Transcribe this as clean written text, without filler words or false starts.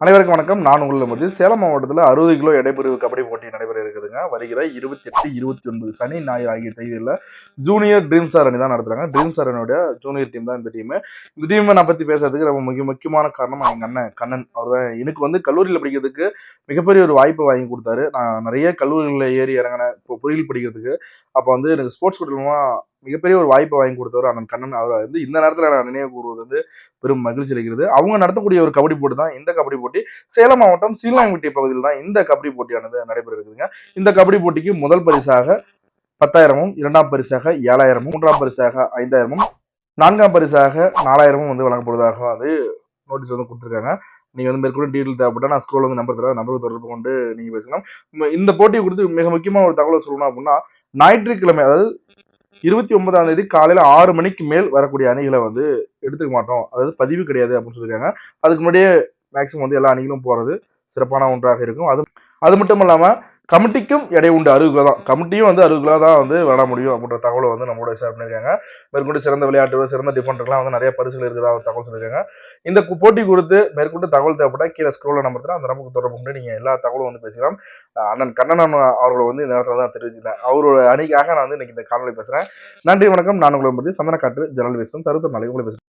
அனைவருக்கும் வணக்கம். நான் உங்களை மதி. சேலம் மாவட்டத்தில் 60 கிலோ எடைப்பிரிவு கபடி போட்டி நடைபெற இருக்குதுங்க. வருகிற 28, 29 சனி ஞாயிறு ஆகிய தேதியில் ஜூனியர் ட்ரீம் ஸ்டார் அணி தான் நடத்துறாங்க. ட்ரீம் ஸ்டார் அணியோட ஜூனியர் டீம் தான் இந்த டீம். இந்த டீமை நான் பத்தி பேசுறதுக்கு ரொம்ப முக்கியமான காரணம் எங்க அண்ணன் கண்ணன். அவர் தான் எனக்கு வந்து கல்லூரியில் படிக்கிறதுக்கு மிகப்பெரிய ஒரு வாய்ப்பு வாங்கி கொடுத்தாரு. நான் நிறைய கல்லூரிகளில் ஏறி இறங்கினேன் இப்போ பொறியியல் படிக்கிறதுக்கு. அப்போ வந்து எனக்கு ஸ்போர்ட்ஸ் கோட் மூலமா மிகப்பெரிய ஒரு வாய்ப்பை வாங்கி கொடுத்தவர் அண்ணன் கண்ணன். அவர் வந்து இந்த நேரத்தில் நான் நினைவு கூறுவது வந்து பெரும் மகிழ்ச்சி அளிக்கிறது. அவங்க நடத்தக்கூடிய ஒரு கபடி போட்டி தான் இந்த கபடி போட்டி. சேலம் மாவட்டம் சீலாங்குட்டி பகுதியில் தான் இந்த கபடி போட்டியானது நடைபெற இருக்குதுங்க. இந்த கபடி போட்டிக்கு முதல் பரிசாக 10,000, இரண்டாம் பரிசாக 7,000, மூன்றாம் பரிசாக 5,000, நான்காம் பரிசாக 4,000 வந்து வழங்கப்படுவதாக வந்து நோட்டீஸ் வந்து கொடுத்துருக்காங்க. நீங்க வந்து மேற்கொண்டு டீட்டெயில் தேவைப்பட்டா நான் ஸ்க்ரோல் வந்து நம்பர் தரேன், நம்பருக்கு தொடர்பு கொண்டு நீங்க பேசலாம். இந்த போட்டியை குறித்து மிக முக்கியமான ஒரு தகவல் சொல்லணும் அப்படின்னா, ஞாயிற்றுக்கிழமை அதாவது 29ஆம் தேதி காலையில 6 மணிக்கு மேல் வரக்கூடிய அணிகளை வந்து எடுத்துக்க மாட்டோம், அதாவது பதிவு கிடையாது அப்படின்னு சொல்லியிருக்காங்க. அதுக்கு முன்னாடியே மேக்சிமம் வந்து எல்லா அணிகளும் போறது சிறப்பான ஒன்றாக இருக்கும். அது மட்டும் இல்லாம கமிட்டிக்கும் எடை உண்டு 60 கிலோ தான். கமிட்டியும் வந்து 60 கிலோ தான் வந்து விளாட முடியும் அப்படின்ற தகவலை வந்து நம்மளோட ஷேர் பண்ணியிருக்காங்க. மேற்கொண்டு சிறந்த விளையாட்டு சிறந்த டிஃபெண்டர்லாம் வந்து நிறைய பரிசுகள் இருக்குதா தகவல் சொல்லியிருக்காங்க. இந்த போட்டி குறித்து மேற்கொண்டு தகவல் தேவைப்பட்டா கீழே ஸ்க்ரோல நம்பர் அந்த நமக்கு தொடர்பு கொண்டு நீங்க எல்லா தகவலும் வந்து பேசலாம். அண்ணன் கண்ணன் அவர்களை வந்து இந்த நேரத்தில் தான் தெரிவிச்சிருந்தேன். அவரோட அணிக்காக நான் வந்து இன்னைக்கு இந்த காணொலி பேசுறேன். நன்றி, வணக்கம். நான் உங்களை பற்றி சந்தனக்காற்று ஜன்னல் பேசும் சருத்த நாளைக்கு உங்களை பேசுறேன்.